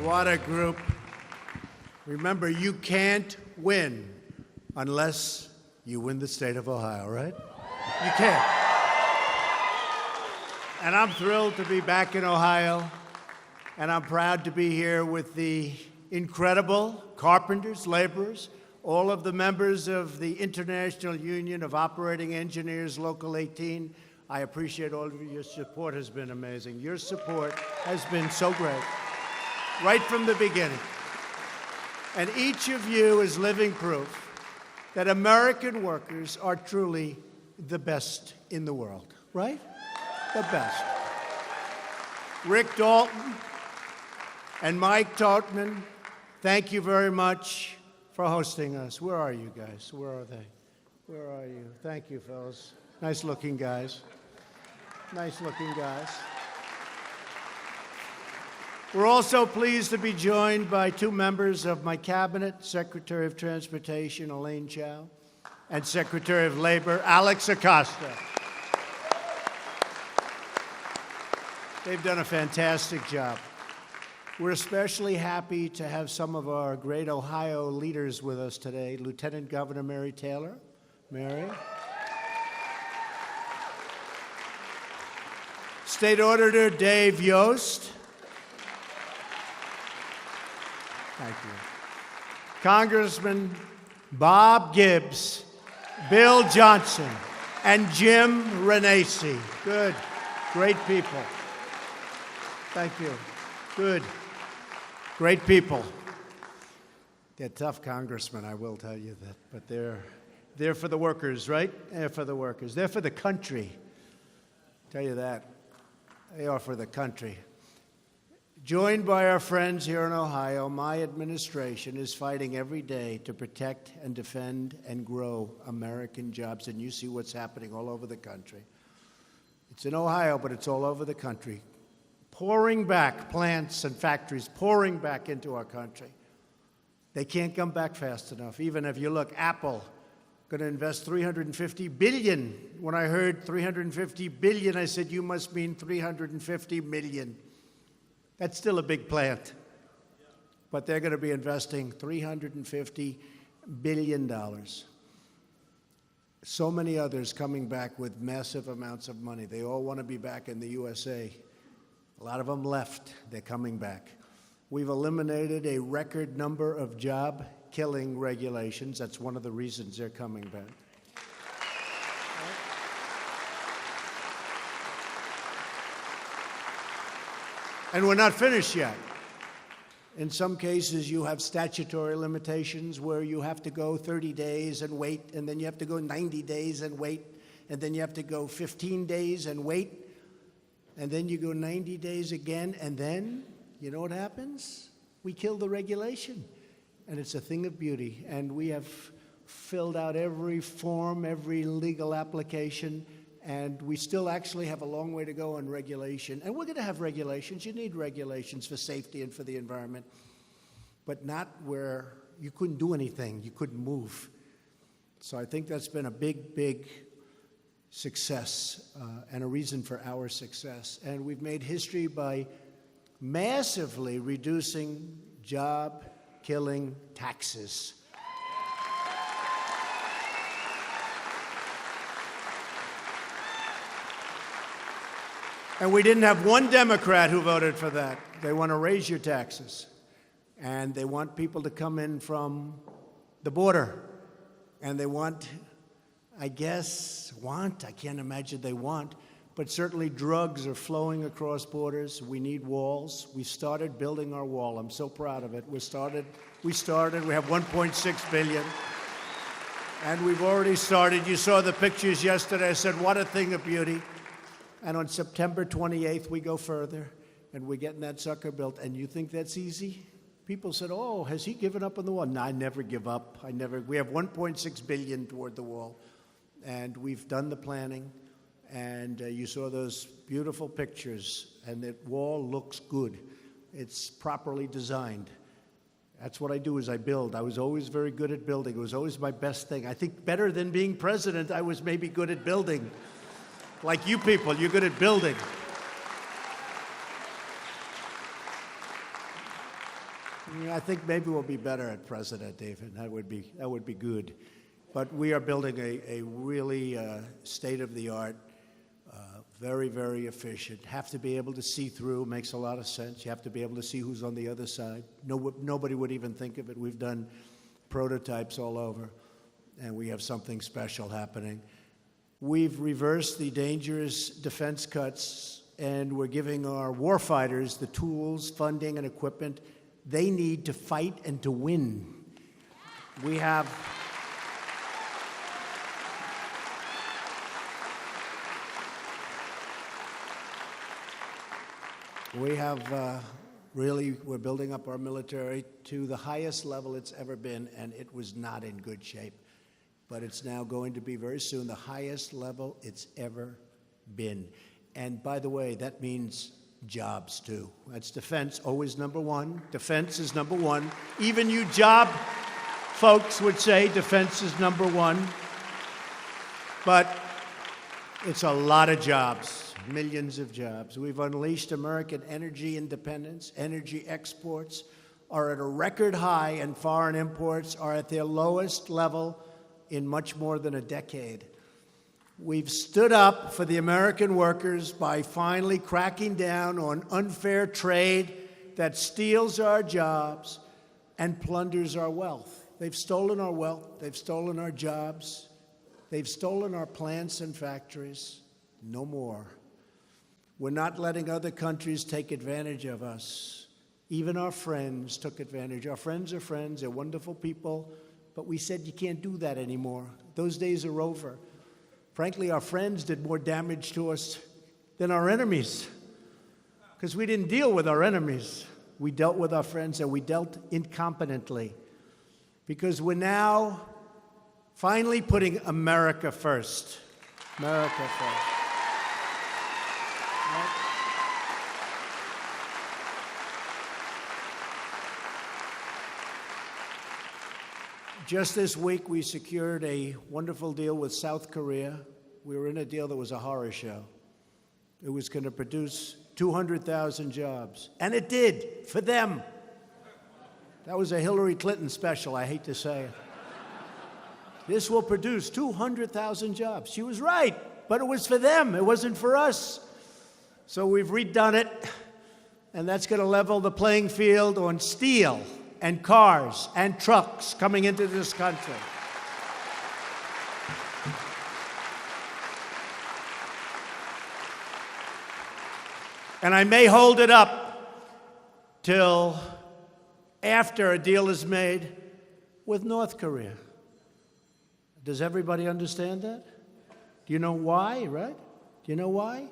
What a group. Remember, you can't win unless you win the state of Ohio, right? You can't. And I'm thrilled to be back in Ohio, and I'm proud to be here with the incredible carpenters, laborers, all of the members of the International Union of Operating Engineers, Local 18. I appreciate all of you. Your support has been amazing. Your support has been so great, right from the beginning. And each of you is living proof that American workers are truly the best in the world, right? The best. Rick Dalton and Mike Totman, thank you very much for hosting us. Where are you guys? Where are they? Where are you? Thank you, fellas. Nice looking guys. Nice looking guys. We're also pleased to be joined by two members of my cabinet, Secretary of Transportation, Elaine Chao, and Secretary of Labor, Alex Acosta. They've done a fantastic job. We're especially happy to have some of our great Ohio leaders with us today. Lieutenant Governor Mary Taylor. Mary. State Auditor Dave Yost. Thank you. Congressman Bob Gibbs, Bill Johnson, and Jim Renacci. Good. Great people. Thank you. Good. Great people. They're tough congressmen, I will tell you that, but they're for the workers, right? They're for the workers. They're for the country. Tell you that. They are for the country. Joined by our friends here in Ohio, my administration is fighting every day to protect and defend and grow American jobs, and you see what's happening all over the country. It's in Ohio, but it's all over the country. Pouring back plants and factories, pouring back into our country. They can't come back fast enough. Even if you look, Apple going to invest $350 billion. When I heard $350 billion, I said, you must mean $350 million. That's still a big plant. But they're going to be investing $350 billion. So many others coming back with massive amounts of money. They all want to be back in the USA. A lot of them left. They're coming back. We've eliminated a record number of job-killing regulations. That's one of the reasons they're coming back. And we're not finished yet. In some cases, you have statutory limitations where you have to go 30 days and wait, and then you have to go 90 days and wait, and then you have to go 15 days and wait, and then you go 90 days again, and then, you know what happens? We kill the regulation. And it's a thing of beauty. And we have filled out every form, every legal application, and we still actually have a long way to go on regulation. And we're going to have regulations. You need regulations for safety and for the environment, but not where you couldn't do anything, you couldn't move. So I think that's been a big, big success and a reason for our success. And we've made history by massively reducing job-killing taxes. And we didn't have one Democrat who voted for that. They want to raise your taxes. And they want people to come in from the border. And they want, I can't imagine they want, but certainly drugs are flowing across borders. We need walls. We started building our wall. I'm so proud of it. We started, we have $1.6 billion. And we've already started. You saw the pictures yesterday. I said, what a thing of beauty. And on September 28th, we go further, and we're getting that sucker built. And you think that's easy? People said, oh, has he given up on the wall? No, I never give up. We have $1.6 billion toward the wall, and we've done the planning. And you saw those beautiful pictures, and that wall looks good. It's properly designed. That's what I do, is I build. I was always very good at building. It was always my best thing. I think better than being president, I was maybe good at building. Like you people, you're good at building. Yeah, I think maybe we'll be better at President, David. That would be good. But we are building a really state-of-the-art, very, very efficient. Have to be able to see through. Makes a lot of sense. You have to be able to see who's on the other side. Nobody would even think of it. We've done prototypes all over, and we have something special happening. We've reversed the dangerous defense cuts, and we're giving our warfighters the tools, funding, and equipment they need to fight and to win. We have really, we're building up our military to the highest level it's ever been, and it was not in good shape. But it's now going to be very soon the highest level it's ever been. And by the way, that means jobs too. That's defense, always number one. Defense is number one. Even you job folks would say defense is number one. But it's a lot of jobs, millions of jobs. We've unleashed American energy independence. Energy exports are at a record high, and foreign imports are at their lowest level in much more than a decade. We've stood up for the American workers by finally cracking down on unfair trade that steals our jobs and plunders our wealth. They've stolen our wealth, they've stolen our jobs, they've stolen our plants and factories. No more. We're not letting other countries take advantage of us. Even our friends took advantage. Our friends are friends, they're wonderful people, but we said you can't do that anymore. Those days are over. Frankly, our friends did more damage to us than our enemies, because we didn't deal with our enemies. We dealt with our friends, and we dealt incompetently, because we're now finally putting America first. America first. Right? Just this week, we secured a wonderful deal with South Korea. We were in a deal that was a horror show. It was going to produce 200,000 jobs, and it did, for them. That was a Hillary Clinton special, I hate to say it. This will produce 200,000 jobs. She was right, but it was for them. It wasn't for us. So we've redone it, and that's going to level the playing field on steel and cars and trucks coming into this country. And I may hold it up till after a deal is made with North Korea. Does everybody understand that? Do you know why, right? Do you know why?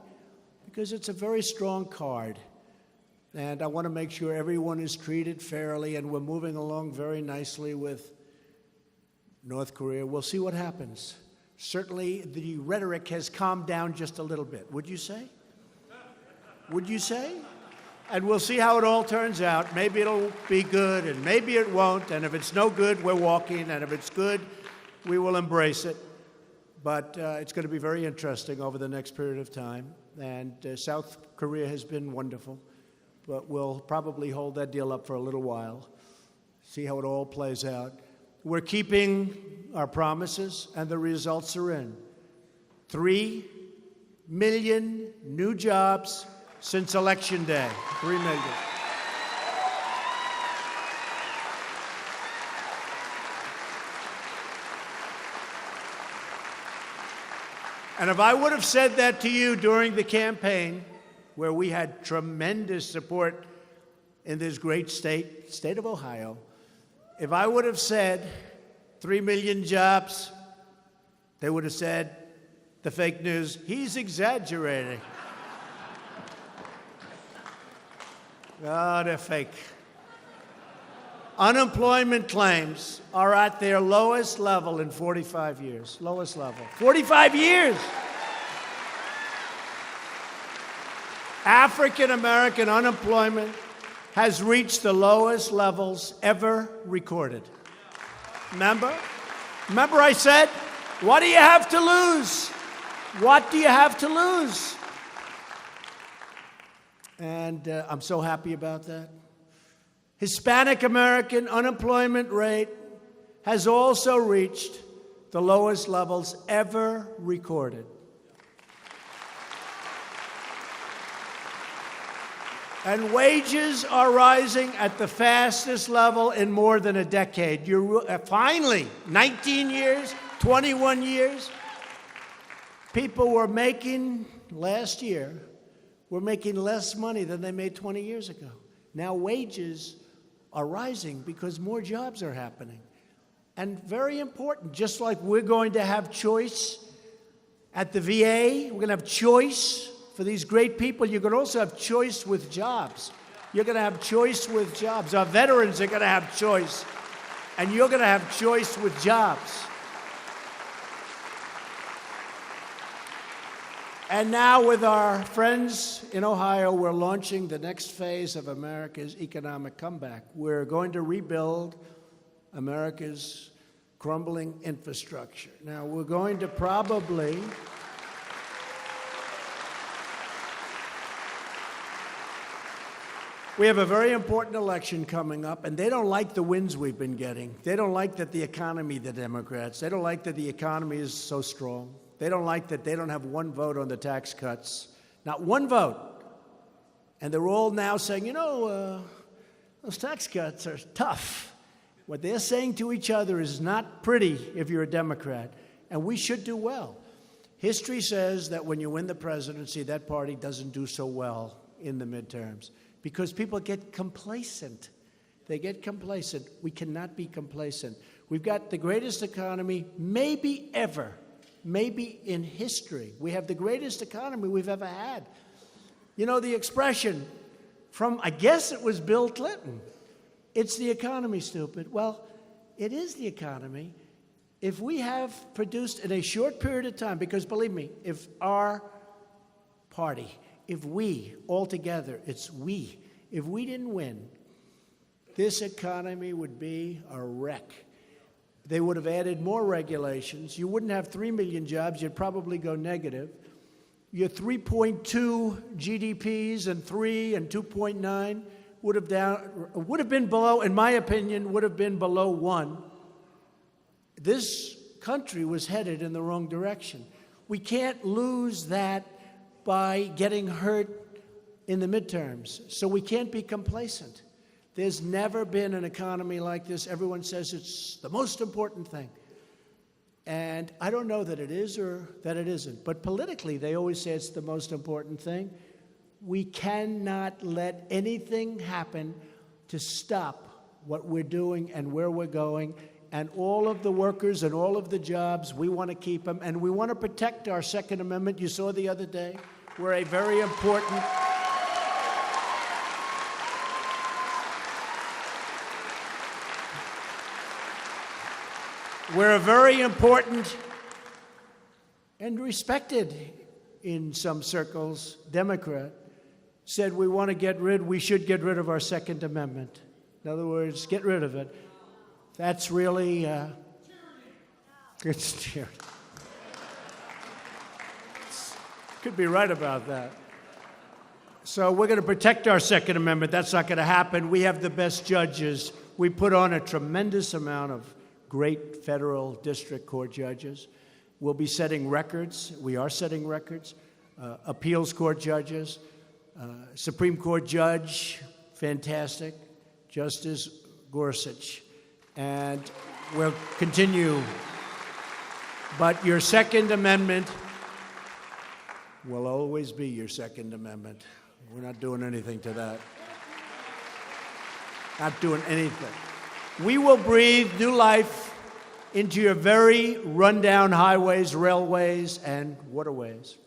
Because it's a very strong card. And I want to make sure everyone is treated fairly, and we're moving along very nicely with North Korea. We'll see what happens. Certainly, the rhetoric has calmed down just a little bit. Would you say? Would you say? And we'll see how it all turns out. Maybe it'll be good, and maybe it won't. And if it's no good, we're walking. And if it's good, we will embrace it. But it's going to be very interesting over the next period of time. And South Korea has been wonderful. But we'll probably hold that deal up for a little while, see how it all plays out. We're keeping our promises, and the results are in. 3 million new jobs since Election Day. 3 million. And if I would have said that to you during the campaign, where we had tremendous support in this great state of Ohio, if I would have said 3 million jobs, they would have said, the fake news, he's exaggerating. Oh, they're fake. Unemployment claims are at their lowest level in 45 years. Lowest level. 45 years! African-American unemployment has reached the lowest levels ever recorded. Remember? Remember I said, what do you have to lose? What do you have to lose? And I'm so happy about that. Hispanic American unemployment rate has also reached the lowest levels ever recorded. And wages are rising at the fastest level in more than a decade. Finally, 19 years, 21 years, people were making, last year, were making less money than they made 20 years ago. Now wages are rising because more jobs are happening. And very important, just like we're going to have choice at the VA, we're going to have choice for these great people, you're going to also have choice with jobs. You're going to have choice with jobs. Our veterans are going to have choice, and you're going to have choice with jobs. And now with our friends in Ohio, we're launching the next phase of America's economic comeback. We're going to rebuild America's crumbling infrastructure. Now, we're going to probably we have a very important election coming up, and they don't like the wins we've been getting. They don't like that the economy, the Democrats, they don't like that the economy is so strong. They don't like that they don't have one vote on the tax cuts, not one vote. And they're all now saying, those tax cuts are tough. What they're saying to each other is not pretty if you're a Democrat, and we should do well. History says that when you win the presidency, that party doesn't do so well in the midterms because people get complacent. They get complacent. We cannot be complacent. We've got the greatest economy maybe ever, maybe in history. We have the greatest economy we've ever had. You know the expression from, I guess it was Bill Clinton, it's the economy, stupid. Well, it is the economy. If we have produced in a short period of time, because believe me, if our party, if we, all together, it's we, if we didn't win, this economy would be a wreck. They would have added more regulations. You wouldn't have 3 million jobs. You'd probably go negative. Your 3.2 GDPs and 3 and 2.9 would have been below, in my opinion, would have been below 1. This country was headed in the wrong direction. We can't lose that by getting hurt in the midterms. So we can't be complacent. There's never been an economy like this. Everyone says it's the most important thing. And I don't know that it is or that it isn't. But politically, they always say it's the most important thing. We cannot let anything happen to stop what we're doing and where we're going. And all of the workers and all of the jobs, we want to keep them. And we want to protect our Second Amendment. You saw the other day, we're a very important... We're a very important and respected, in some circles, Democrat, said we should get rid of our Second Amendment. In other words, get rid of it. That's really, it's tyranny. Could be right about that. So we're going to protect our Second Amendment. That's not going to happen. We have the best judges. We put on a tremendous amount of great federal district court judges. We'll be setting records. We are setting records. Appeals court judges, Supreme Court judge, fantastic, Justice Gorsuch. And we'll continue. But your Second Amendment will always be your Second Amendment. We're not doing anything to that. Not doing anything. We will breathe new life into your very rundown highways, railways, and waterways.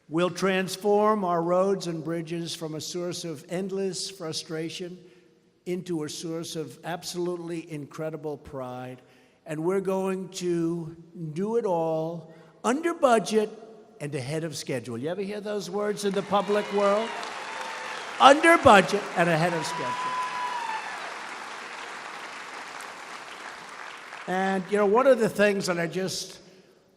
We'll transform our roads and bridges from a source of endless frustration into a source of absolutely incredible pride. And we're going to do it all under budget and ahead of schedule. You ever hear those words in the public world? Under budget and ahead of schedule. And, one of the things that I just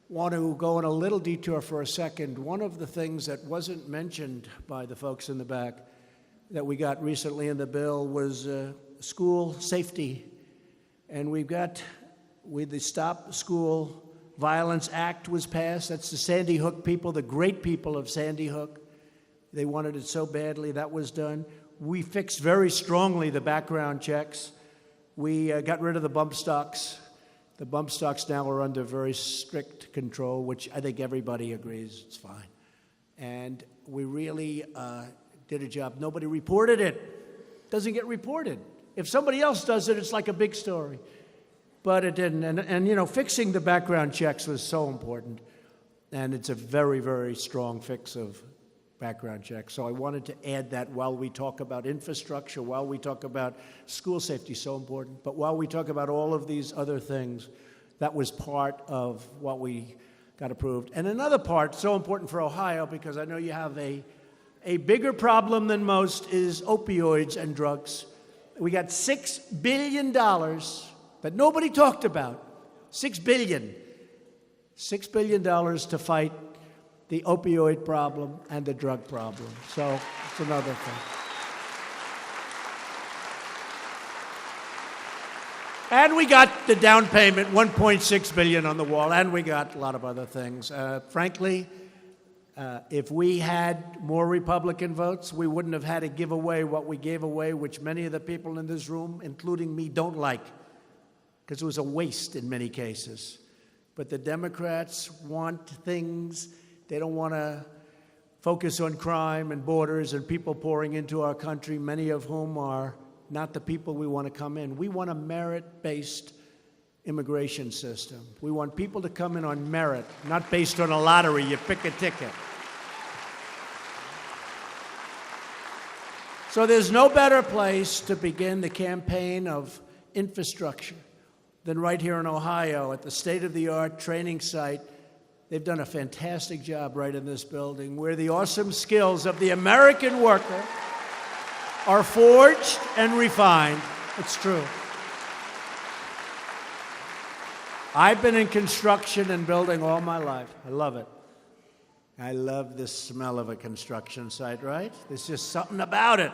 want to go on a little detour for a second, one of the things that wasn't mentioned by the folks in the back that we got recently in the bill was school safety. And with the Stop School Violence Act was passed. That's the Sandy Hook people, the great people of Sandy Hook. They wanted it so badly. That was done. We fixed very strongly the background checks. We got rid of the bump stocks. The bump stocks now are under very strict control, which I think everybody agrees it's fine. And we really did a job. Nobody reported it. Doesn't get reported. If somebody else does it, it's like a big story. But it didn't. And you know, fixing the background checks was so important. And it's a very, very strong fix of background checks. So I wanted to add that while we talk about infrastructure, while we talk about school safety, so important. But while we talk about all of these other things, that was part of what we got approved. And another part, so important for Ohio, because I know you have a bigger problem than most, is opioids and drugs. We got $6 billion that nobody talked about. $6 billion. $6 billion to fight the opioid problem and the drug problem. So it's another thing. And we got the down payment, $1.6 billion on the wall, and we got a lot of other things. Frankly, if we had more Republican votes, we wouldn't have had to give away what we gave away, which many of the people in this room, including me, don't like, because it was a waste in many cases. But the Democrats want things. They don't want to focus on crime and borders and people pouring into our country, many of whom are not the people we want to come in. We want a merit-based immigration system. We want people to come in on merit, not based on a lottery. You pick a ticket. So there's no better place to begin the campaign of infrastructure than right here in Ohio at the state-of-the-art training site. They've done a fantastic job right in this building, where the awesome skills of the American worker are forged and refined. It's true. I've been in construction and building all my life. I love it. I love the smell of a construction site, right? There's just something about it.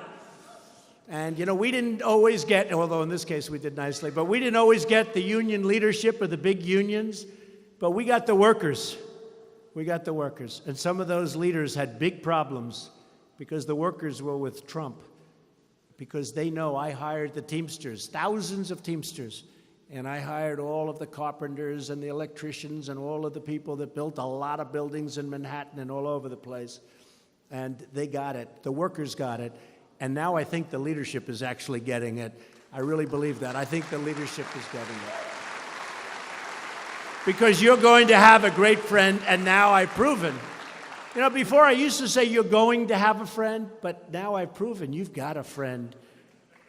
And, you know, we didn't always get, although in this case we did nicely, but we didn't always get the union leadership or the big unions, but we got the workers. We got the workers. And some of those leaders had big problems because the workers were with Trump, because they know I hired the Teamsters, thousands of Teamsters, and I hired all of the carpenters and the electricians and all of the people that built a lot of buildings in Manhattan and all over the place. And they got it. The workers got it. And now I think the leadership is actually getting it. I really believe that. I think the leadership is getting it. Because you're going to have a great friend, and now I've proven. You know, before I used to say you're going to have a friend, but now I've proven you've got a friend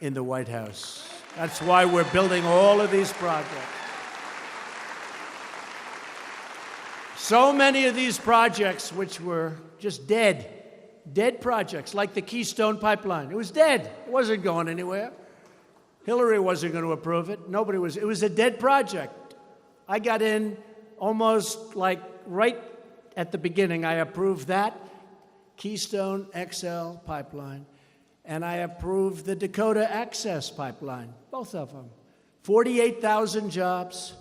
in the White House. That's why we're building all of these projects. So many of these projects which were just dead projects, like the Keystone Pipeline. It was dead. It wasn't going anywhere. Hillary wasn't going to approve it. Nobody was. It was a dead project. I got in almost like right at the beginning. I approved that Keystone XL pipeline, and I approved the Dakota Access pipeline, both of them. 48,000 jobs,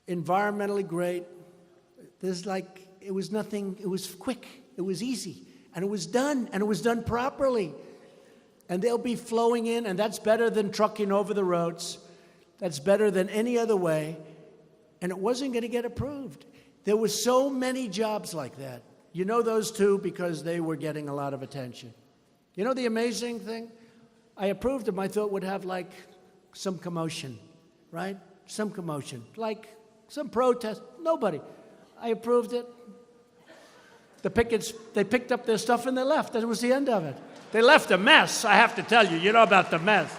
environmentally great. There's like, it was nothing, it was quick, it was easy, and it was done properly. And they'll be flowing in, and that's better than trucking over the roads. That's better than any other way. And it wasn't going to get approved. There were so many jobs like that. You know those two because they were getting a lot of attention. You know the amazing thing? I approved them. I thought would have like some commotion, right? Some commotion, like some protest. Nobody. I approved it. The pickets, they picked up their stuff and they left. That was the end of it. They left a mess, I have to tell you. You know about the mess.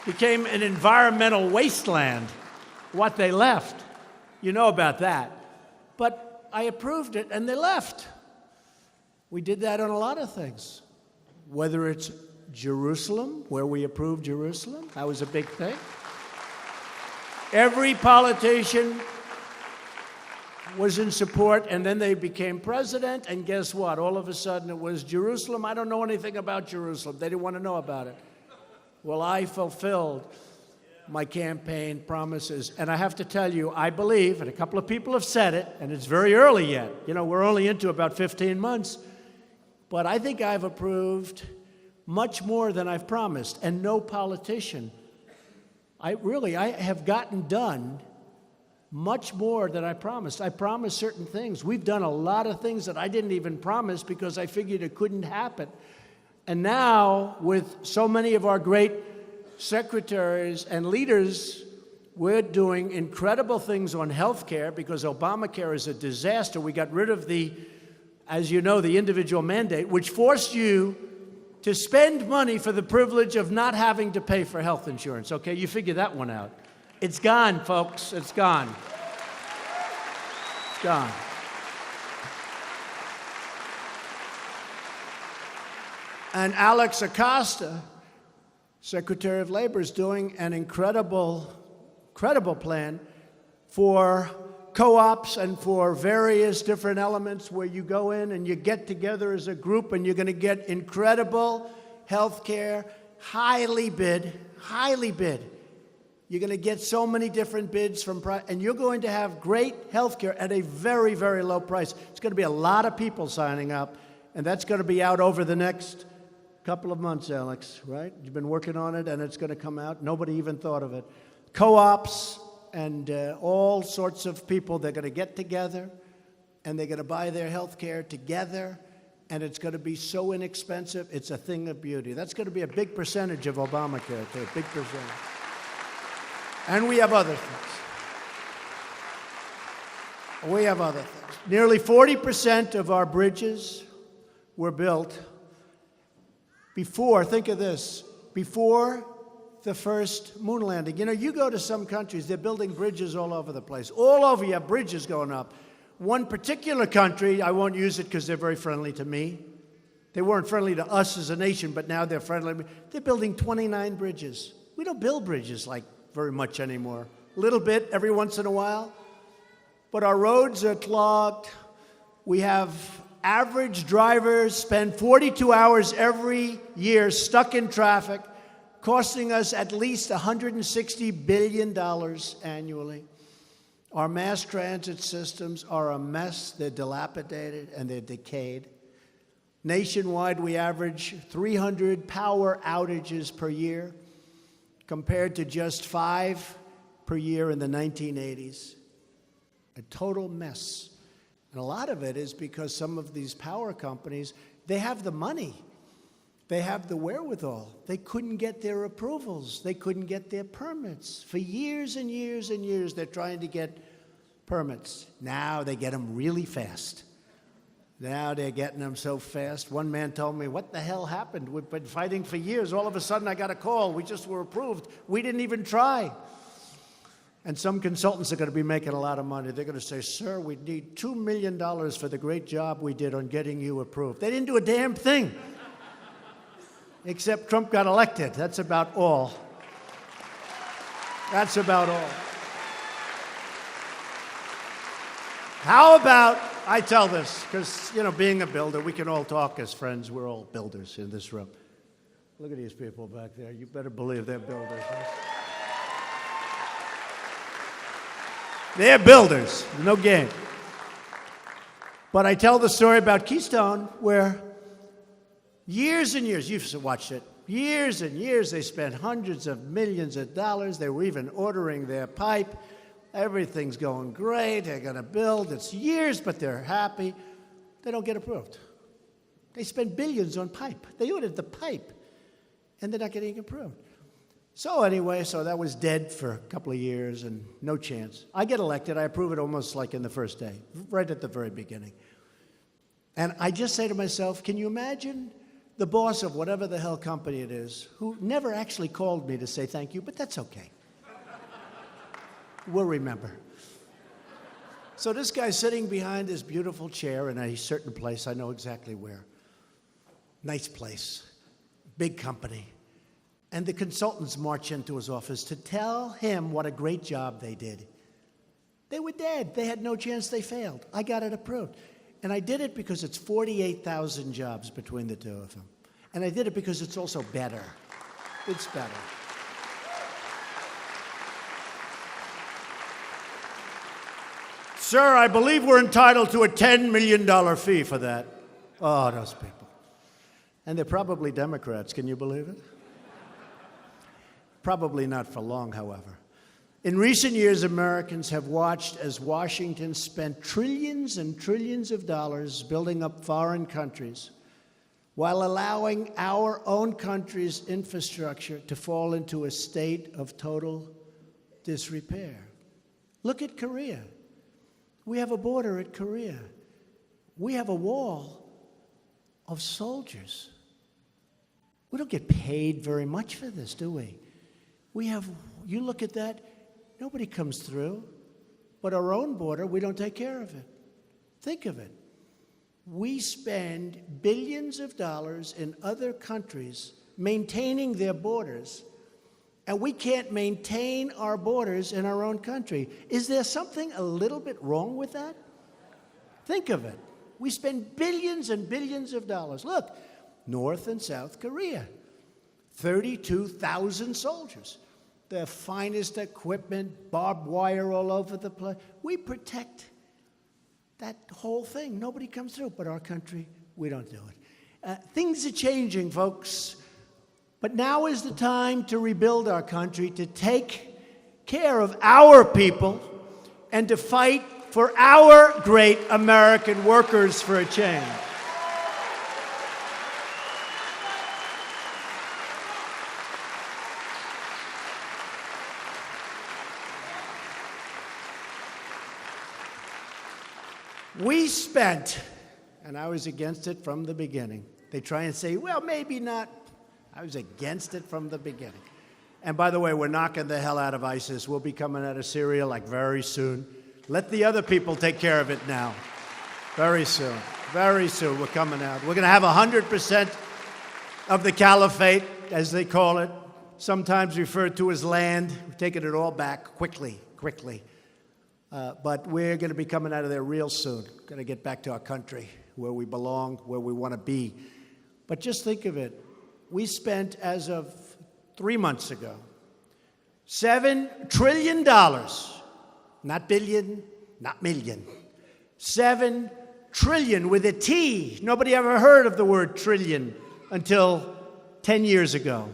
Became an environmental wasteland, what they left. You know about that. But I approved it, and they left. We did that on a lot of things. Whether it's Jerusalem, where we approved Jerusalem, that was a big thing. Every politician was in support, and then they became president, and guess what? All of a sudden it was Jerusalem. I don't know anything about Jerusalem. They didn't want to know about it. Well, I fulfilled my campaign promises. And I have to tell you, I believe, and a couple of people have said it, and it's very early yet. You know, we're only into about 15 months. But I think I've approved much more than I've promised. And no politician. I have gotten done much more than I promised. I promised certain things. We've done a lot of things that I didn't even promise because I figured it couldn't happen. And now, with so many of our great secretaries and leaders, we're doing incredible things on health care because Obamacare is a disaster. We got rid of the, as you know, the individual mandate, which forced you to spend money for the privilege of not having to pay for health insurance. Okay, you figure that one out. It's gone, folks. It's gone. It's gone. And Alex Acosta, Secretary of Labor, is doing an incredible plan for co-ops and for various different elements where you go in and you get together as a group and you're going to get incredible health care, highly bid. You're going to get so many different bids from, and you're going to have great health care at a very, very low price. It's going to be a lot of people signing up, and that's going to be out over the next couple of months, Alex, right? You've been working on it, and it's going to come out. Nobody even thought of it. Co-ops and all sorts of people, they're going to get together, and they're going to buy their health care together, and it's going to be so inexpensive, it's a thing of beauty. That's going to be a big percentage of Obamacare, too, a big percentage. And we have other things. Nearly 40% of our bridges were built before, think of this, before the first moon landing. You know, you go to some countries, they're building bridges all over the place. All over, you have bridges going up. One particular country, I won't use it because they're very friendly to me. They weren't friendly to us as a nation, but now they're friendly. They're building 29 bridges. We don't build bridges like very much anymore. A little bit every once in a while. But our roads are clogged. We have average drivers spend 42 hours every year stuck in traffic, costing us at least $160 billion annually. Our mass transit systems are a mess. They're dilapidated and they're decayed. Nationwide, we average 300 power outages per year, compared to just 5 per year in the 1980s. A total mess. And a lot of it is because some of these power companies, they have the money. They have the wherewithal. They couldn't get their approvals. They couldn't get their permits. For years and years and years, they're trying to get permits. Now they get them really fast. Now they're getting them so fast. One man told me, what the hell happened? We've been fighting for years. All of a sudden, I got a call. We just were approved. We didn't even try. And some consultants are going to be making a lot of money. They're going to say, sir, we need $2 million for the great job we did on getting you approved. They didn't do a damn thing. Except Trump got elected. That's about all. That's about all. How about, I tell this, because, you know, being a builder, we can all talk as friends. We're all builders in this room. Look at these people back there. You better believe they're builders. Huh? They're builders. No game. But I tell the story about Keystone, where years and years, you've watched it, years and years, they spent hundreds of millions of dollars. They were even ordering their pipe. Everything's going great. They're going to build. It's years, but they're happy. They don't get approved. They spend billions on pipe. They ordered the pipe, and they're not getting approved. So anyway, so that was dead for a couple of years and no chance. I get elected. I approve it almost like in the first day, right at the very beginning. And I just say to myself, can you imagine the boss of whatever the hell company it is, who never actually called me to say thank you, but that's okay. We'll remember. So this guy's sitting behind this beautiful chair in a certain place. I know exactly where. Nice place. Big company. And the consultants march into his office to tell him what a great job they did. They were dead. They had no chance. They failed. I got it approved. And I did it because it's 48,000 jobs between the two of them. And I did it because it's also better. It's better. Sir, I believe we're entitled to a $10 million fee for that. Oh, those people. And they're probably Democrats. Can you believe it? Probably not for long, however. In recent years, Americans have watched as Washington spent trillions and trillions of dollars building up foreign countries while allowing our own country's infrastructure to fall into a state of total disrepair. Look at Korea. We have a border at Korea. We have a wall of soldiers. We don't get paid very much for this, do we? You look at that, nobody comes through. But our own border, we don't take care of it. Think of it. We spend billions of dollars in other countries maintaining their borders, and we can't maintain our borders in our own country. Is there something a little bit wrong with that? Think of it. We spend billions and billions of dollars. Look, North and South Korea, 32,000 soldiers. The finest equipment, barbed wire all over the place. We protect that whole thing. Nobody comes through, but our country, we don't do it. Things are changing, folks. But now is the time to rebuild our country, to take care of our people, and to fight for our great American workers for a change. We spent, and I was against it from the beginning. They try and say, well, maybe not. I was against it from the beginning. And by the way, we're knocking the hell out of ISIS. We'll be coming out of Syria like very soon. Let the other people take care of it now. Very soon. Very soon we're coming out. We're going to have 100% of the caliphate, as they call it, sometimes referred to as land. We're taking it all back quickly. But we're going to be coming out of there real soon. Going to get back to our country, where we belong, where we want to be. But just think of it. We spent, as of 3 months ago, $7 trillion, not billion, not million, 7 trillion with a T. Nobody ever heard of the word trillion until 10 years ago.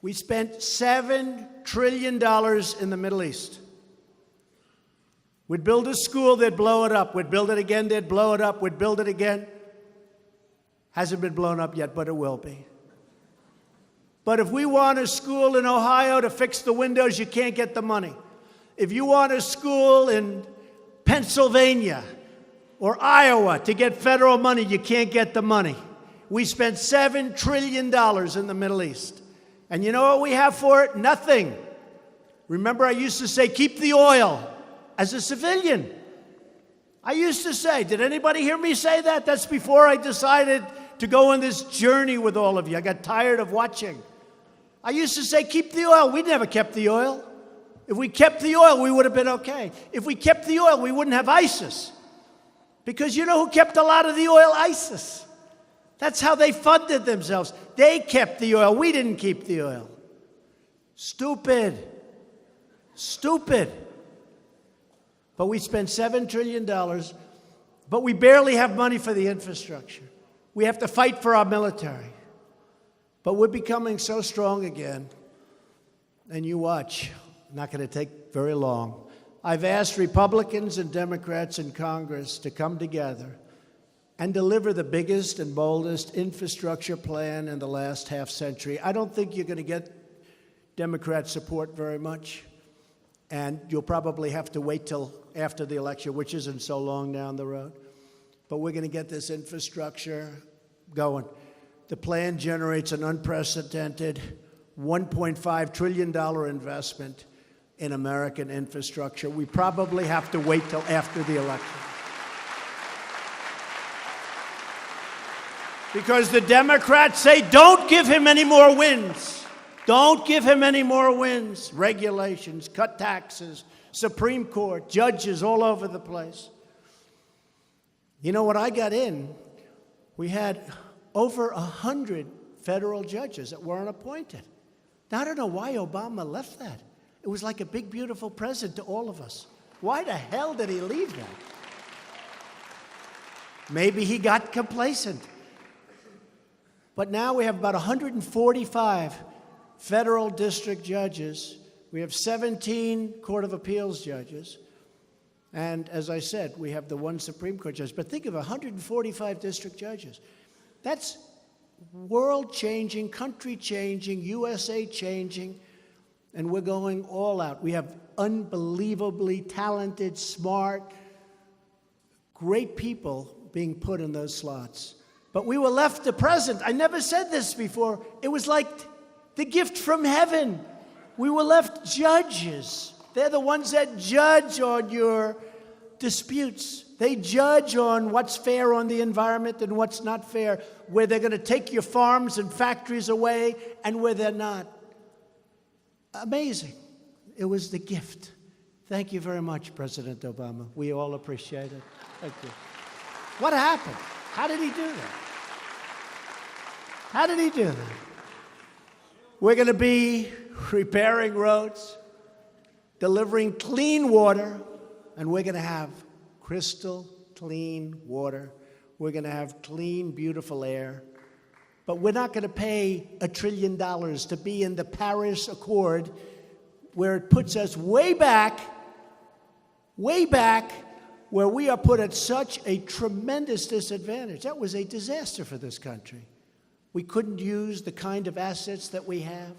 We spent $7 trillion in the Middle East. We'd build a school, they'd blow it up. We'd build it again, they'd blow it up. We'd build it again. Hasn't been blown up yet, but it will be. But if we want a school in Ohio to fix the windows, you can't get the money. If you want a school in Pennsylvania or Iowa to get federal money, you can't get the money. We spent $7 trillion in the Middle East. And you know what we have for it? Nothing. Remember, I used to say, keep the oil. As a civilian, I used to say, did anybody hear me say that? That's before I decided to go on this journey with all of you. I got tired of watching. I used to say, keep the oil. We never kept the oil. If we kept the oil, we would have been okay. If we kept the oil, we wouldn't have ISIS. Because you know who kept a lot of the oil? ISIS. That's how they funded themselves. They kept the oil. We didn't keep the oil. Stupid. But we spent $7 trillion, but we barely have money for the infrastructure. We have to fight for our military. But we're becoming so strong again. And you watch, not going to take very long. I've asked Republicans and Democrats in Congress to come together and deliver the biggest and boldest infrastructure plan in the last half century. I don't think you're going to get Democrat support very much. And you'll probably have to wait till after the election, which isn't so long down the road. But we're going to get this infrastructure going. The plan generates an unprecedented $1.5 trillion investment in American infrastructure. We probably have to wait till after the election. Because the Democrats say, don't give him any more wins. Don't give him any more wins. Regulations, cut taxes, Supreme Court, judges all over the place. You know, when I got in, we had over 100 federal judges that weren't appointed. Now, I don't know why Obama left that. It was like a big, beautiful present to all of us. Why the hell did he leave that? Maybe he got complacent. But now we have about 145 federal district judges. We have 17 Court of Appeals judges. And as I said, we have the one Supreme Court judge. But think of 145 district judges. That's world-changing, country-changing, USA-changing, and we're going all out. We have unbelievably talented, smart, great people being put in those slots. But we were left the present. I never said this before. It was like the gift from heaven. We were left judges. They're the ones that judge on your disputes. They judge on what's fair on the environment and what's not fair, where they're going to take your farms and factories away and where they're not. Amazing. It was the gift. Thank you very much, President Obama. We all appreciate it. Thank you. What happened? How did he do that? How did he do that? We're going to be repairing roads, delivering clean water, and we're going to have crystal clean water. We're going to have clean, beautiful air. But we're not going to pay $1 trillion to be in the Paris Accord, where it puts us way back, where we are put at such a tremendous disadvantage. That was a disaster for this country. We couldn't use the kind of assets that we have.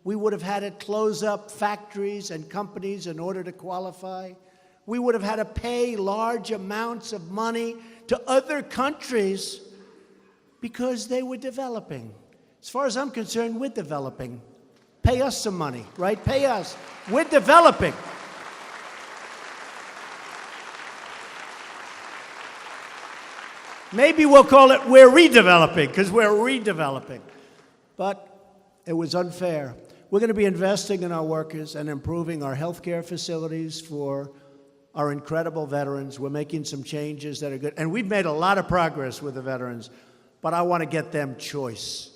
We would have had to close up factories and companies in order to qualify. We would have had to pay large amounts of money to other countries because they were developing. As far as I'm concerned, we're developing. Pay us some money, right? Pay us. We're developing. Maybe we'll call it we're redeveloping, because we're redeveloping. But it was unfair. We're going to be investing in our workers and improving our health care facilities for our incredible veterans. We're making some changes that are good. And we've made a lot of progress with the veterans, but I want to get them choice.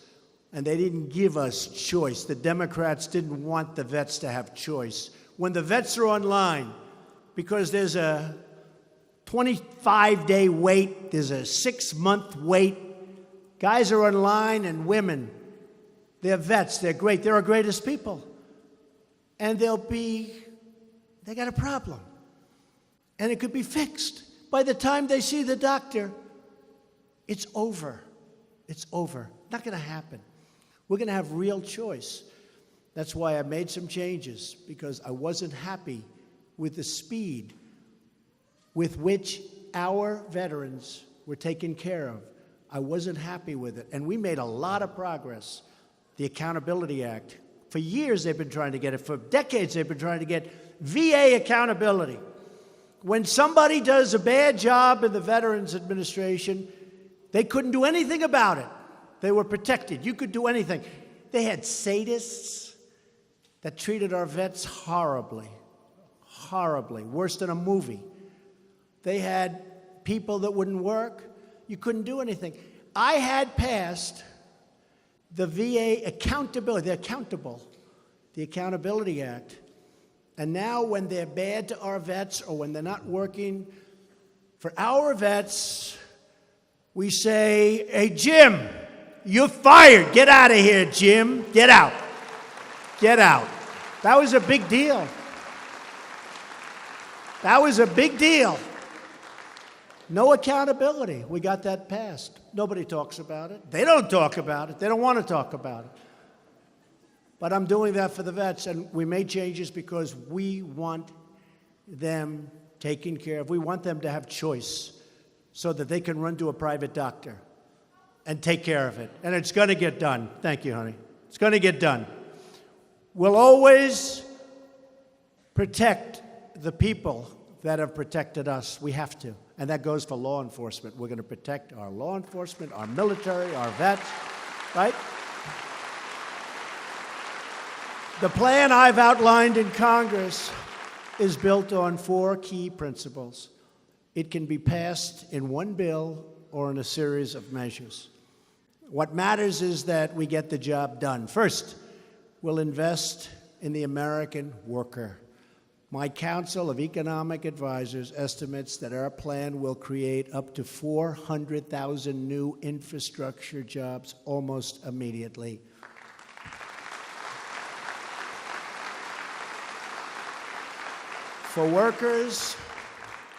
And they didn't give us choice. The Democrats didn't want the vets to have choice. When the vets are online, because there's a 25-day wait, there's a 6-month wait, guys are online and women, they're vets, they're great, they're our greatest people. And they got a problem. And it could be fixed. By the time they see the doctor, it's over. It's over. Not going to happen. We're going to have real choice. That's why I made some changes, because I wasn't happy with the speed with which our veterans were taken care of. I wasn't happy with it. And we made a lot of progress. The Accountability Act. For years they've been trying to get it. For decades they've been trying to get VA accountability. When somebody does a bad job in the Veterans Administration, they couldn't do anything about it. They were protected. You could do anything. They had sadists that treated our vets horribly, horribly, worse than a movie. They had people that wouldn't work. You couldn't do anything. I had passed the VA accountability, they're accountable, the Accountability Act. And now when they're bad to our vets or when they're not working for our vets, we say, hey, Jim, you're fired. Get out of here, Jim. Get out. Get out. That was a big deal. That was a big deal. No accountability. We got that passed. Nobody talks about it. They don't talk about it. They don't want to talk about it. But I'm doing that for the vets, and we made changes because we want them taken care of. We want them to have choice so that they can run to a private doctor and take care of it. And it's going to get done. Thank you, honey. It's going to get done. We'll always protect the people that have protected us. We have to. And that goes for law enforcement. We're going to protect our law enforcement, our military, our vets, right? The plan I've outlined in Congress is built on 4 key principles. It can be passed in one bill or in a series of measures. What matters is that we get the job done. First, we'll invest in the American worker. My Council of Economic Advisors estimates that our plan will create up to 400,000 new infrastructure jobs almost immediately. For workers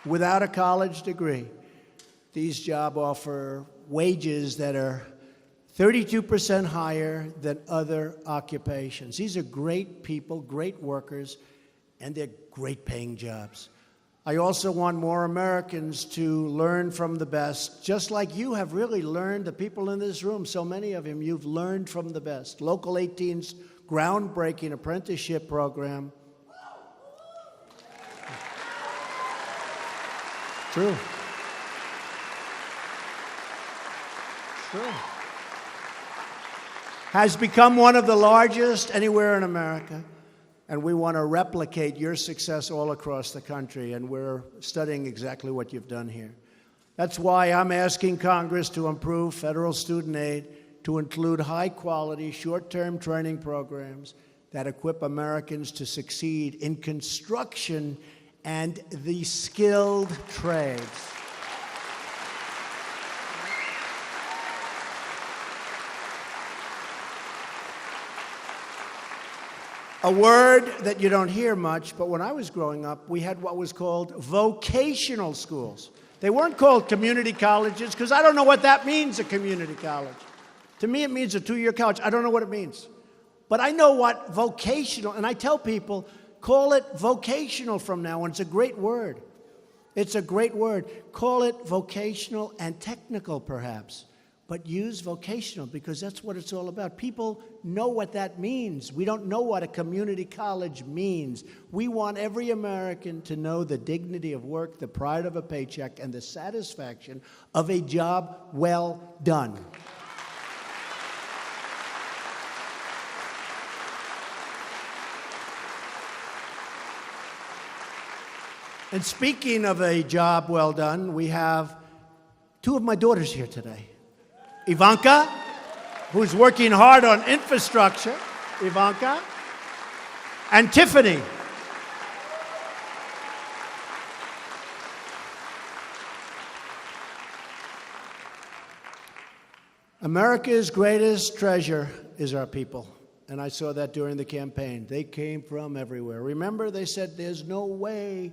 without a college degree, these jobs offer wages that are 32% higher than other occupations. These are great people, great workers, and they're great paying jobs. I also want more Americans to learn from the best, just like you have really learned, the people in this room, so many of them, you've learned from the best. Local 18's groundbreaking apprenticeship program. True. True. Has become one of the largest anywhere in America. And we want to replicate your success all across the country, and we're studying exactly what you've done here. That's why I'm asking Congress to improve federal student aid to include high-quality, short-term training programs that equip Americans to succeed in construction and the skilled trades. A word that you don't hear much, but when I was growing up, we had what was called vocational schools. They weren't called community colleges, because I don't know what that means, a community college. To me, it means a two-year college. I don't know what it means. But I know what vocational, and I tell people, call it vocational from now on. It's a great word. It's a great word. Call it vocational and technical, perhaps. But use vocational, because that's what it's all about. People know what that means. We don't know what a community college means. We want every American to know the dignity of work, the pride of a paycheck, and the satisfaction of a job well done. And speaking of a job well done, we have two of my daughters here today. Ivanka, who's working hard on infrastructure, Ivanka, and Tiffany. America's greatest treasure is our people, and I saw that during the campaign. They came from everywhere. Remember, they said there's no way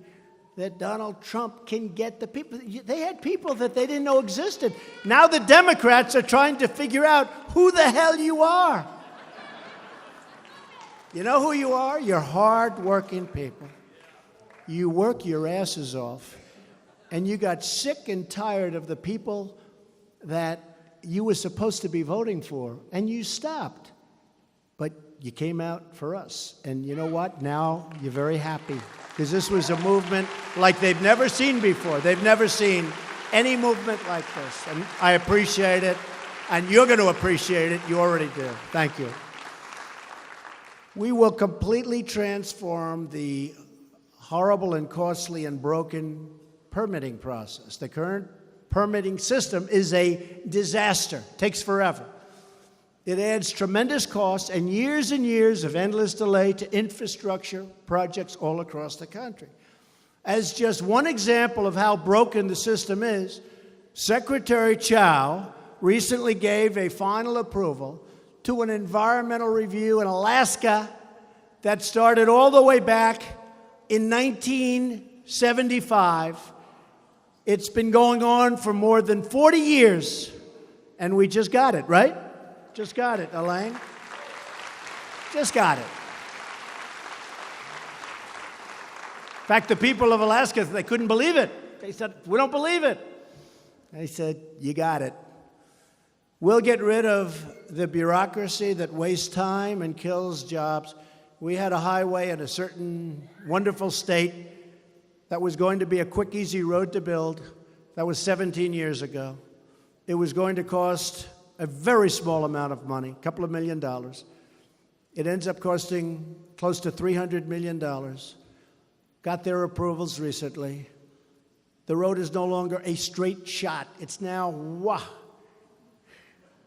that Donald Trump can get the people. They had people that they didn't know existed. Now the Democrats are trying to figure out who the hell you are. You know who you are? You're hard-working people. You work your asses off, and you got sick and tired of the people that you were supposed to be voting for, and you stopped. But you came out for us, and you know what? Now you're very happy, because this was a movement like they've never seen before. They've never seen any movement like this, and I appreciate it, and you're going to appreciate it. You already do. Thank you. We will completely transform the horrible and costly and broken permitting process. The current permitting system is a disaster. It takes forever. It adds tremendous costs and years of endless delay to infrastructure projects all across the country. As just one example of how broken the system is, Secretary Chow recently gave a final approval to an environmental review in Alaska that started all the way back in 1975. It's been going on for more than 40 years, and we just got it, right? Just got it, Elaine. Just got it. In fact, the people of Alaska, they couldn't believe it. They said, we don't believe it. They said, you got it. We'll get rid of the bureaucracy that wastes time and kills jobs. We had a highway in a certain wonderful state that was going to be a quick, easy road to build. That was 17 years ago. It was going to cost a very small amount of money, a couple of $1 million. It ends up costing close to $300 million. Got their approvals recently. The road is no longer a straight shot. It's now,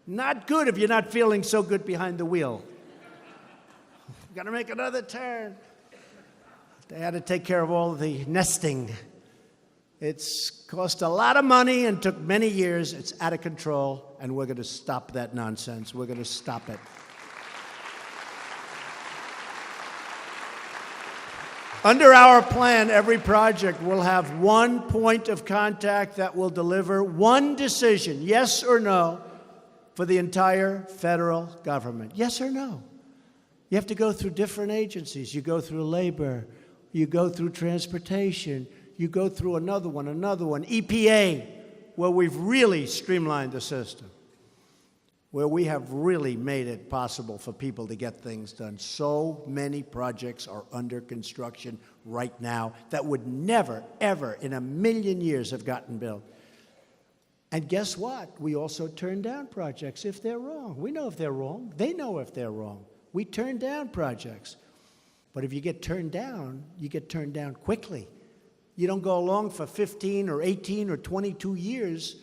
Not good if you're not feeling so good behind the wheel. Got to make another turn. They had to take care of all the nesting. It's cost a lot of money and took many years. It's out of control, and we're going to stop that nonsense. We're going to stop it. Under our plan, every project will have one point of contact that will deliver one decision, yes or no, for the entire federal government. Yes or no? You have to go through different agencies. You go through labor. You go through transportation. You go through another one, EPA, where we've really streamlined the system, where we have really made it possible for people to get things done. So many projects are under construction right now that would never, ever in a million years have gotten built. And guess what? We also turn down projects if they're wrong. We know if they're wrong. They know if they're wrong. We turn down projects. But if you get turned down, you get turned down quickly. You don't go along for 15 or 18 or 22 years.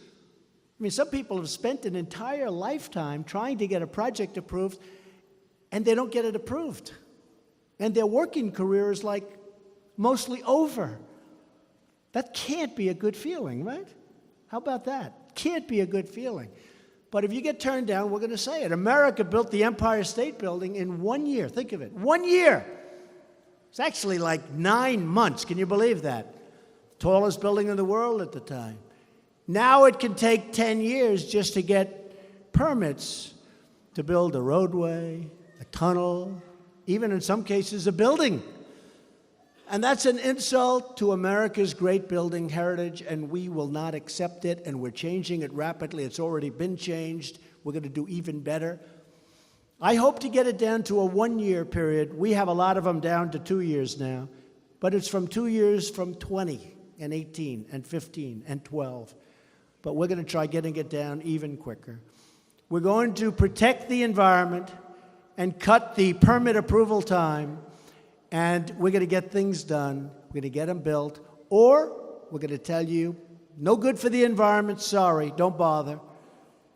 I mean, some people have spent an entire lifetime trying to get a project approved, and they don't get it approved. And their working career is like mostly over. That can't be a good feeling, right? How about that? Can't be a good feeling. But if you get turned down, we're going to say it. America built the Empire State Building in 1 year. Think of it. 1 year. It's actually like 9 months. Can you believe that? Tallest building in the world at the time. Now it can take 10 years just to get permits to build a roadway, a tunnel, even in some cases a building. And that's an insult to America's great building heritage, and we will not accept it, and we're changing it rapidly. It's already been changed. We're going to do even better. I hope to get it down to a 1 year period. We have a lot of them down to 2 years now, but it's from 2 years from 20 and 18 and 15 and 12. But we're going to try getting it down even quicker. We're going to protect the environment and cut the permit approval time, and we're going to get things done. We're going to get them built, or we're going to tell you, no good for the environment, sorry, don't bother.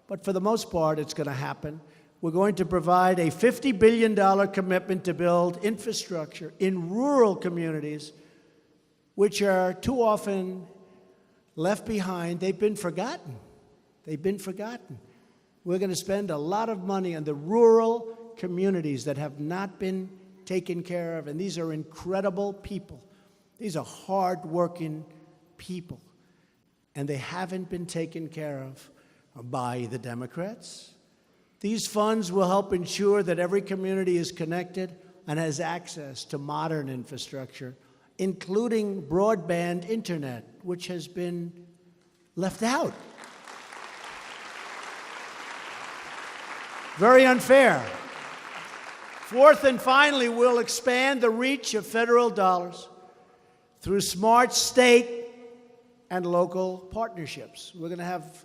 But for the most part, it's going to happen. We're going to provide a $50 billion commitment to build infrastructure in rural communities, which are too often left behind. They've been forgotten. They've been forgotten. We're going to spend a lot of money on the rural communities that have not been taken care of, and these are incredible people. These are hard-working people, and they haven't been taken care of by the Democrats. These funds will help ensure that every community is connected and has access to modern infrastructure, including broadband internet, which has been left out. Very unfair. Fourth and finally, we'll expand the reach of federal dollars through smart state and local partnerships. We're going to have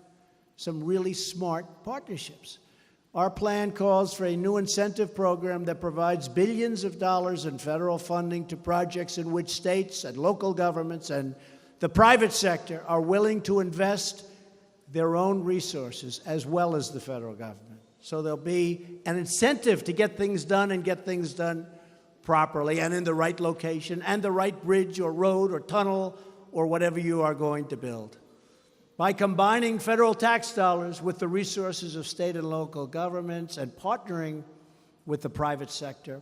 some really smart partnerships. Our plan calls for a new incentive program that provides billions of dollars in federal funding to projects in which states and local governments and the private sector are willing to invest their own resources as well as the federal government. So there'll be an incentive to get things done and get things done properly and in the right location and the right bridge or road or tunnel or whatever you are going to build. By combining federal tax dollars with the resources of state and local governments and partnering with the private sector,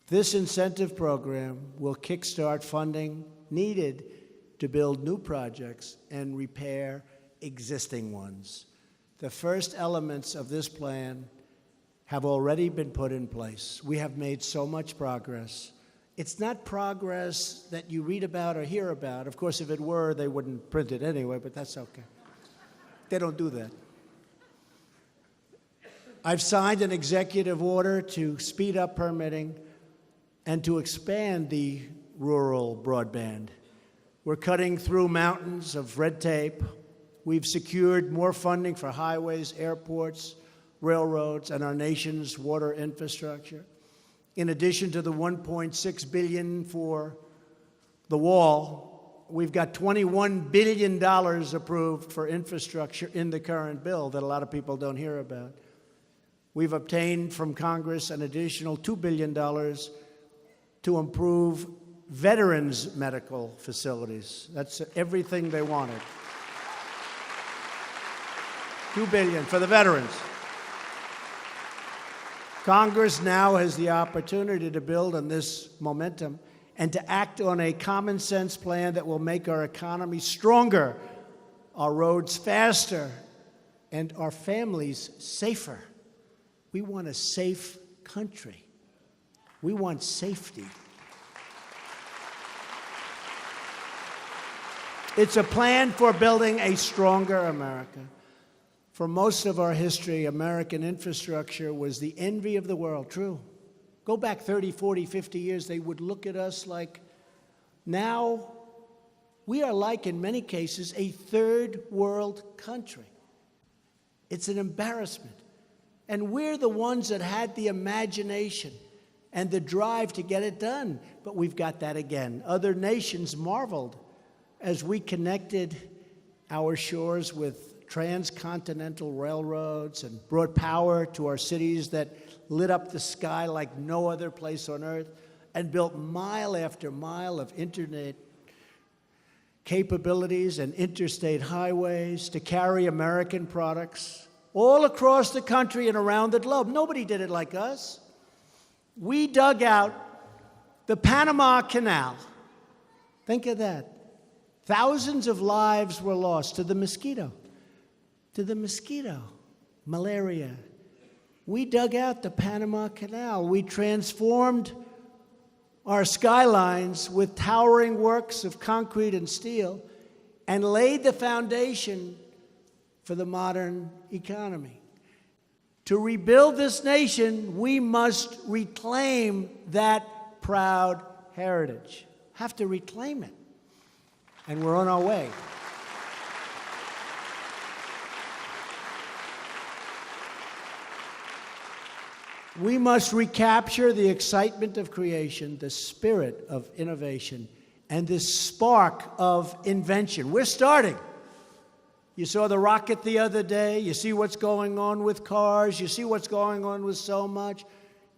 this incentive program will kickstart funding needed to build new projects and repair existing ones. The first elements of this plan have already been put in place. We have made so much progress. It's not progress that you read about or hear about. Of course, if it were, they wouldn't print it anyway, but that's okay. They don't do that. I've signed an executive order to speed up permitting and to expand the rural broadband. We're cutting through mountains of red tape. We've secured more funding for highways, airports, railroads, and our nation's water infrastructure. In addition to the $1.6 billion for the wall, We've got $21 billion approved for infrastructure in the current bill that a lot of people don't hear about. We've obtained from Congress an additional $2 billion to improve veterans' medical facilities. That's everything they wanted. $2 billion for the veterans. Congress now has the opportunity to build on this momentum and to act on a common sense plan that will make our economy stronger, our roads faster, and our families safer. We want a safe country. We want safety. It's a plan for building a stronger America. For most of our history, American infrastructure was the envy of the world. True. Go back 30, 40, 50 years, they would look at us like, now we are like, in many cases, a third world country. It's an embarrassment. And we're the ones that had the imagination and the drive to get it done. But we've got that again. Other nations marveled as we connected our shores with transcontinental railroads and brought power to our cities that lit up the sky like no other place on earth, and built mile after mile of internet capabilities and interstate highways to carry American products all across the country and around the globe. Nobody did it like us. We dug out the Panama Canal. Think of that. Thousands of lives were lost to the mosquito. Malaria. We dug out the Panama Canal. We transformed our skylines with towering works of concrete and steel and laid the foundation for the modern economy. To rebuild this nation, we must reclaim that proud heritage. Have to reclaim it. And we're on our way. We must recapture the excitement of creation, the spirit of innovation, and the spark of invention. We're starting. You saw the rocket the other day. You see what's going on with cars. You see what's going on with so much.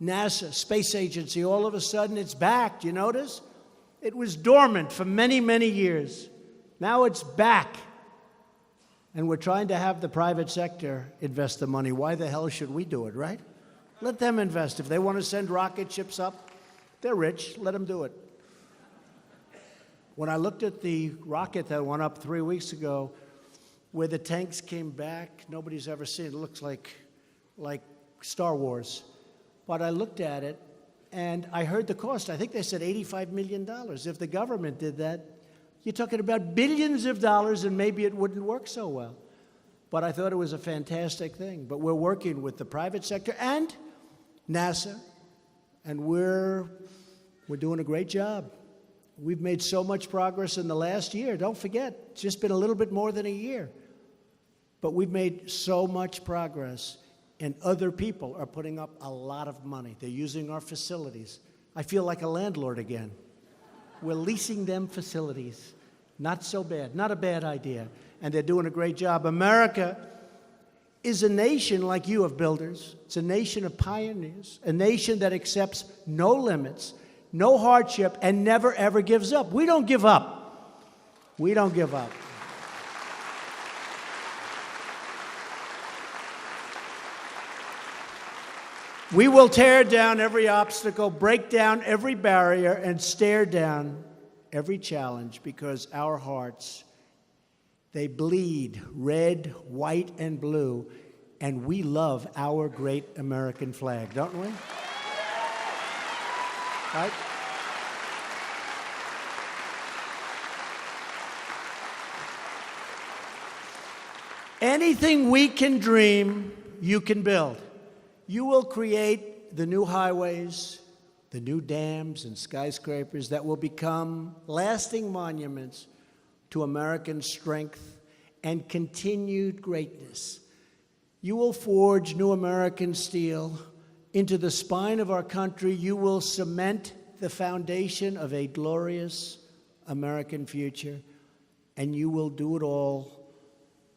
NASA, space agency, all of a sudden it's back. Do you notice? It was dormant for many, many years. Now it's back. And we're trying to have the private sector invest the money. Why the hell should we do it, right? Let them invest. If they want to send rocket ships up, they're rich. Let them do it. When I looked at the rocket that went up 3 weeks ago, where the tanks came back, nobody's ever seen it. It looks like Star Wars. But I looked at it, and I heard the cost. I think they said $85 million. If the government did that, you're talking about billions of dollars, and maybe it wouldn't work so well. But I thought it was a fantastic thing. But we're working with the private sector and NASA, and we're doing a great job. We've made so much progress in the last year. Don't forget, it's just been a little bit more than a year. But we've made so much progress, and other people are putting up a lot of money. They're using our facilities. I feel like a landlord again. We're leasing them facilities. Not so bad, not a bad idea. And they're doing a great job. America is a nation like you of builders. It's a nation of pioneers, a nation that accepts no limits, no hardship, and never, ever gives up. We don't give up. We don't give up. We will tear down every obstacle, break down every barrier, and stare down every challenge, because our hearts, they bleed red, white, and blue, and we love our great American flag, don't we? Right? Anything we can dream, you can build. You will create the new highways, the new dams and skyscrapers that will become lasting monuments to American strength and continued greatness. You will forge new American steel into the spine of our country. You will cement the foundation of a glorious American future, and you will do it all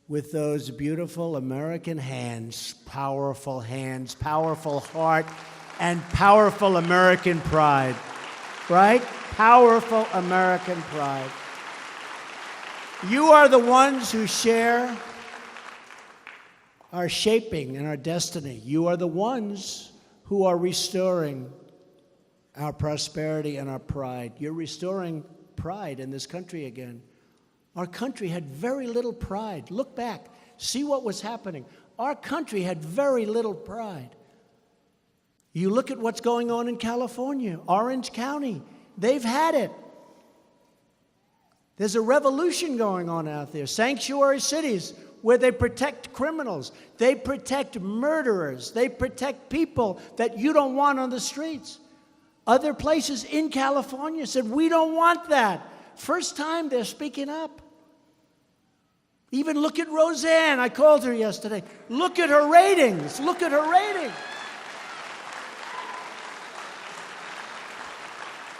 with those beautiful American hands, powerful heart, and powerful American pride, right? Powerful American pride. You are the ones who share our shaping and our destiny. You are the ones who are restoring our prosperity and our pride. You're restoring pride in this country again. Our country had very little pride. Look back, see what was happening. Our country had very little pride. You look at what's going on in California, Orange County, they've had it. There's a revolution going on out there. Sanctuary cities where they protect criminals. They protect murderers. They protect people that you don't want on the streets. Other places in California said, we don't want that. First time they're speaking up. Even look at Roseanne. I called her yesterday. Look at her ratings. Look at her ratings.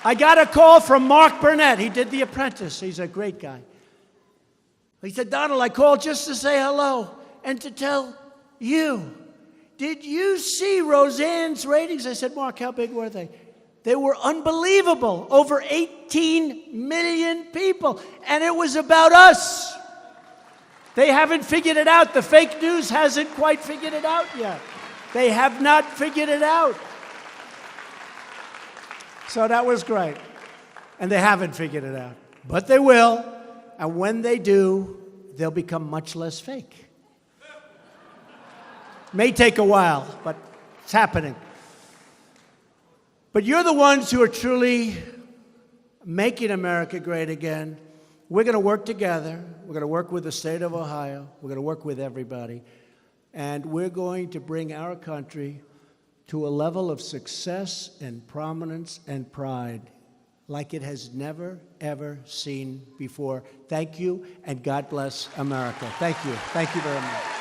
I got a call from Mark Burnett. He did The Apprentice. He's a great guy. He said, Donald, I called just to say hello and to tell you. Did you see Roseanne's ratings? I said, Mark, how big were they? They were unbelievable. Over 18 million people. And it was about us. They haven't figured it out. The fake news hasn't quite figured it out yet. They have not figured it out. So that was great. And they haven't figured it out. But they will. And when they do, they'll become much less fake. May take a while, but it's happening. But you're the ones who are truly making America great again. We're going to work together. We're going to work with the state of Ohio. We're going to work with everybody. And we're going to bring our country to a level of success and prominence and pride like it has never, ever seen before. Thank you, and God bless America. Thank you. Thank you very much.